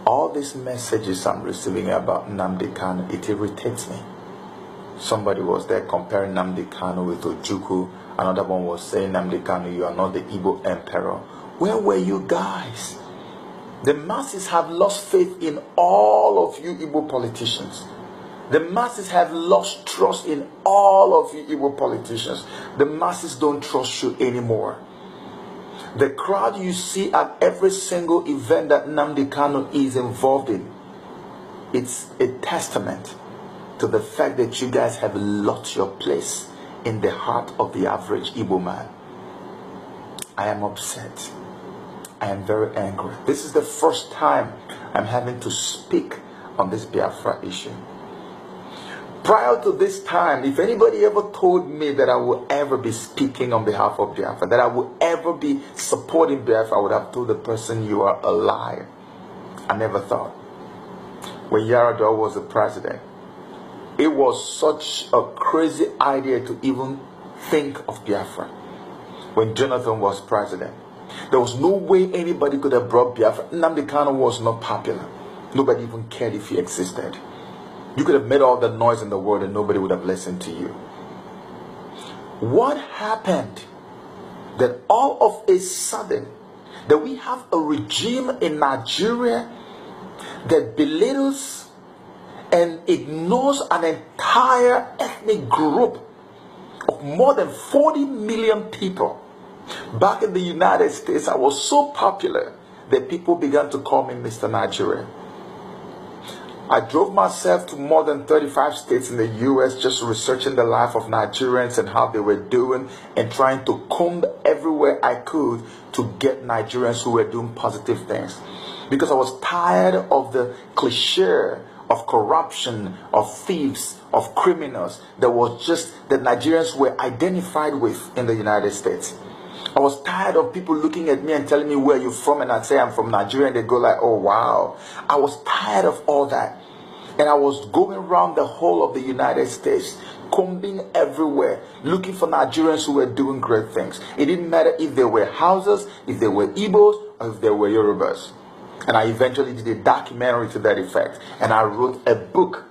All these messages I'm receiving about Nnamdi Kanu, it irritates me. Somebody was there comparing Nnamdi Kanu with Ojukwu. Another one was saying, Nnamdi Kanu, you are not the Igbo emperor. Where were you guys? The masses have lost faith in all of you Igbo politicians. The masses have lost trust in all of you Igbo politicians. The masses don't trust you anymore. The crowd you see at every single event that Nnamdi Kanu is involved in, it's a testament to the fact that you guys have lost your place in the heart of the average Igbo man. I am upset. I am very angry. This is the first time I'm having to speak on this Biafra issue. Prior to this time, if anybody ever told me that I will ever be speaking on behalf of Biafra, that I will ever be supporting Biafra, I would have told the person, you are a liar. I never thought. When Yaradua was the president, it was such a crazy idea to even think of Biafra. When Jonathan was president, there was no way anybody could have brought Biafra. Nnamdi Kanu was not popular. Nobody even cared if he existed. You could have made all the noise in the world and nobody would have listened to you. What happened that all of a sudden that we have a regime in Nigeria that belittles and ignores an entire ethnic group of more than 40 million people? Back in the United States, I was so popular that people began to call me Mr. Nigeria. I drove myself to more than 35 states in the U.S. just researching the life of Nigerians and how they were doing and trying to comb everywhere I could to get Nigerians who were doing positive things. Because I was tired of the cliche of corruption, of thieves, of criminals that was just that Nigerians were identified with in the United States. I was tired of people looking at me and telling me where you're from, and I'd say I'm from Nigeria, and they go like, oh wow. I was tired of all that. And I was going around the whole of the United States, combing everywhere, looking for Nigerians who were doing great things. It didn't matter if they were Hausas, if they were Igbos, or if they were Yorubas. And I eventually did a documentary to that effect. And I wrote a book,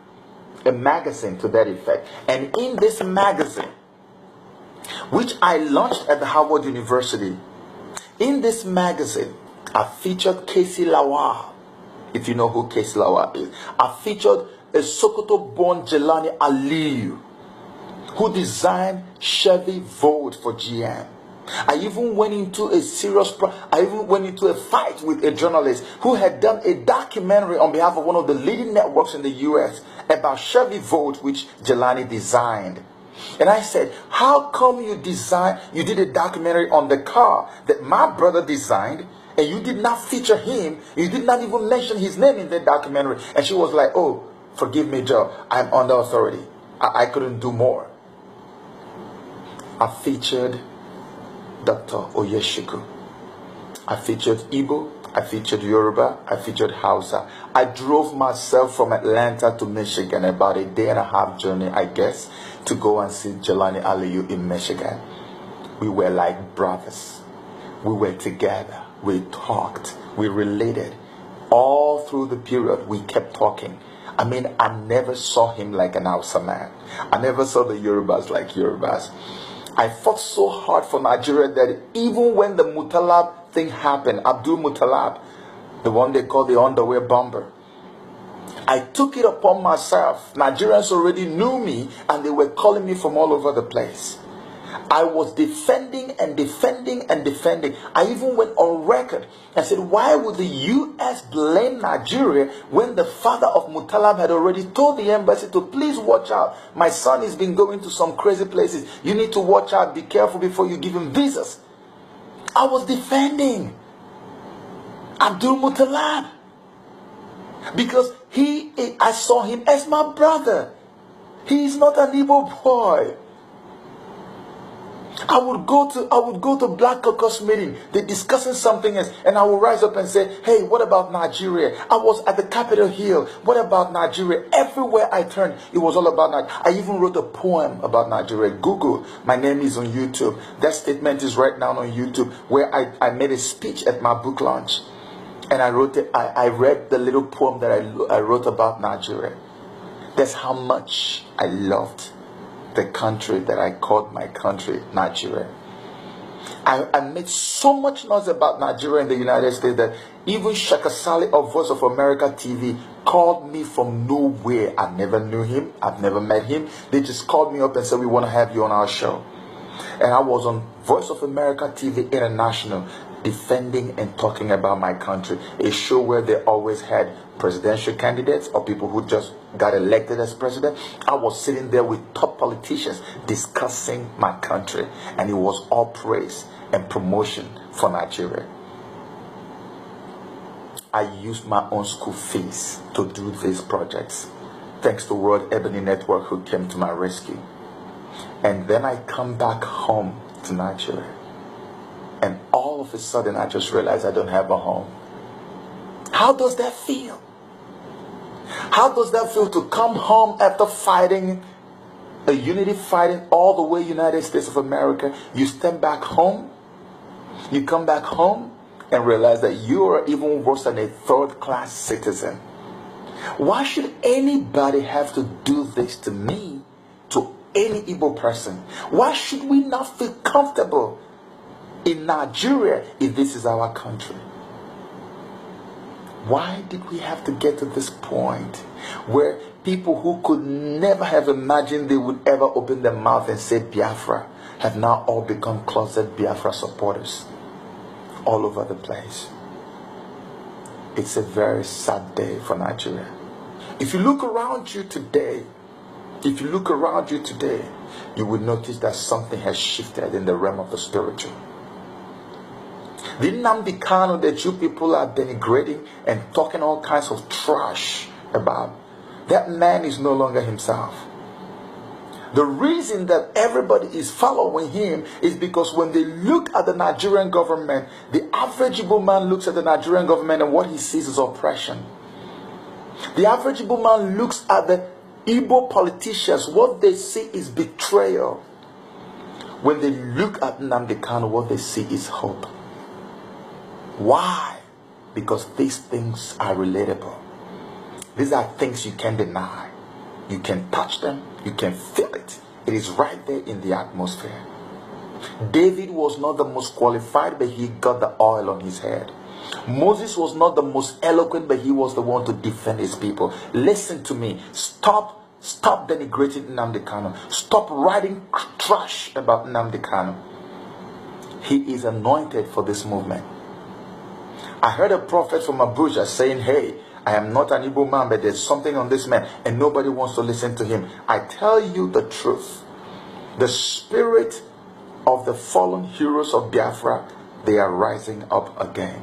a magazine to that effect. And in this magazine, which I launched at the Harvard University, in this magazine, I featured Casey Lawal. If you know who Casey Lawal is, I featured a Sokoto-born Jelani Aliyu, who designed Chevy Volt for GM. I even went into a fight with a journalist who had done a documentary on behalf of one of the leading networks in the US about Chevy Volt, which Jelani designed. And I said, how come you did a documentary on the car that my brother designed, and you did not feature him, you did not even mention his name in the documentary? And she was like, oh, forgive me, Joe, I'm under authority. I couldn't do more. I featured Dr. Oyeshiku. I featured Igbo, I featured Yoruba, I featured Hausa. I drove myself from Atlanta to Michigan, about a day and a half journey, I guess, to go and see Jelani Aliyu in Michigan. We were like brothers. We were together. We talked. We related. All through the period, we kept talking. I mean, I never saw him like an Hausa man. I never saw the Yorubas like Yorubas. I fought so hard for Nigeria that even when the Mutalab thing happened, Abdul Mutalab, the one they call the underwear bomber, I took it upon myself. Nigerians already knew me and they were calling me from all over the place. I was defending and defending and defending. I even went on record and said, why would the U.S. blame Nigeria when the father of Mutalab had already told the embassy to please watch out. My son has been going to some crazy places. You need to watch out. Be careful before you give him visas. I was defending Abdul Mutalab because I saw him as my brother. He is not an Igbo boy. I would go to Black Caucus meeting. They're discussing something else, and I would rise up and say, hey, what about Nigeria? I was at the Capitol Hill. What about Nigeria? Everywhere I turned, it was all about Nigeria. I even wrote a poem about Nigeria. Google. My name is on YouTube. That statement is right now on YouTube, where I made a speech at my book launch. And I read the little poem that I wrote about Nigeria. That's how much I loved the country that I called my country, Nigeria. I made so much noise about Nigeria in the United States that even Shakasali of Voice of America TV called me from nowhere. I never knew him. I've never met him. They just called me up and said, we want to have you on our show. And I was on Voice of America TV International defending and talking about my country. A show where they always had presidential candidates or people who just got elected as president. I was sitting there with top politicians discussing my country. And it was all praise and promotion for Nigeria. I used my own school fees to do these projects. Thanks to World Ebony Network who came to my rescue. And then I come back home to Nigeria. And all of a sudden I just realized I don't have a home. How does that feel? How does that feel to come home after fighting a unity fighting all the way United States of America? You step back home. You come back home and realize that you are even worse than a third-class citizen. Why should anybody have to do this to me, to any Igbo person? Why should we not feel comfortable in Nigeria if this is our country? Why did we have to get to this point where people who could never have imagined they would ever open their mouth and say Biafra have now all become closet Biafra supporters all over the place? It's a very sad day for Nigeria. If you look around you today, you will notice that something has shifted in the realm of the spiritual. The Nnamdi Kanu that you people are denigrating and talking all kinds of trash about, that man is no longer himself. The reason that everybody is following him is because when they look at the Nigerian government, the average Igbo man looks at the Nigerian government and what he sees is oppression. The average Igbo man looks at the Igbo politicians, what they see is betrayal. When they look at Nnamdi Kanu, what they see is hope. Why? Because these things are relatable. These are things you can't deny. You can touch them. You can feel it. It is right there in the atmosphere. David was not the most qualified, but he got the oil on his head. Moses was not the most eloquent, but he was the one to defend his people. Listen to me. Stop denigrating Nnamdi Kanu. Stop writing trash about Nnamdi Kanu. He is anointed for this movement. I heard a prophet from Abuja saying, hey, I am not an Igbo man, but there's something on this man, and nobody wants to listen to him. I tell you the truth. The spirit of the fallen heroes of Biafra, they are rising up again.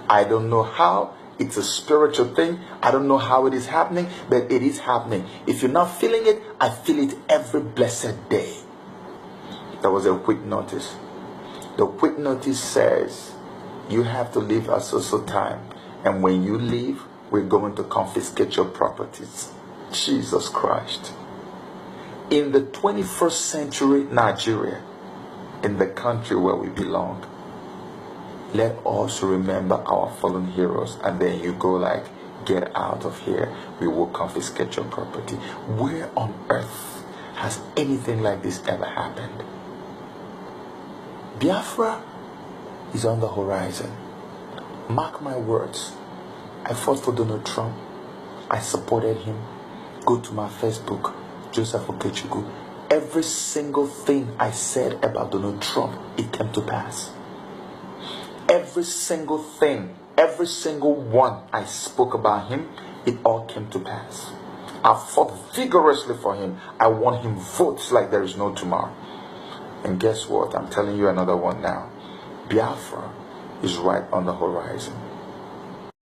I don't know how. It's a spiritual thing. I don't know how it is happening, but it is happening. If you're not feeling it, I feel it every blessed day. There was a quick notice. The quick notice says, you have to leave at so time. And when you leave, we're going to confiscate your properties. Jesus Christ. In the 21st century Nigeria, in the country where we belong, let us remember our fallen heroes. And then you go like, get out of here. We will confiscate your property. Where on earth has anything like this ever happened? Biafra is on the horizon. Mark my words. I fought for Donald Trump. I supported him. Go to my Facebook, Joseph Okechukwu. Every single thing I said about Donald Trump, it came to pass. Every single thing, every single one I spoke about him, it all came to pass. I fought vigorously for him. I won him votes like there is no tomorrow. And guess what? I'm telling you another one now. Biafra is right on the horizon.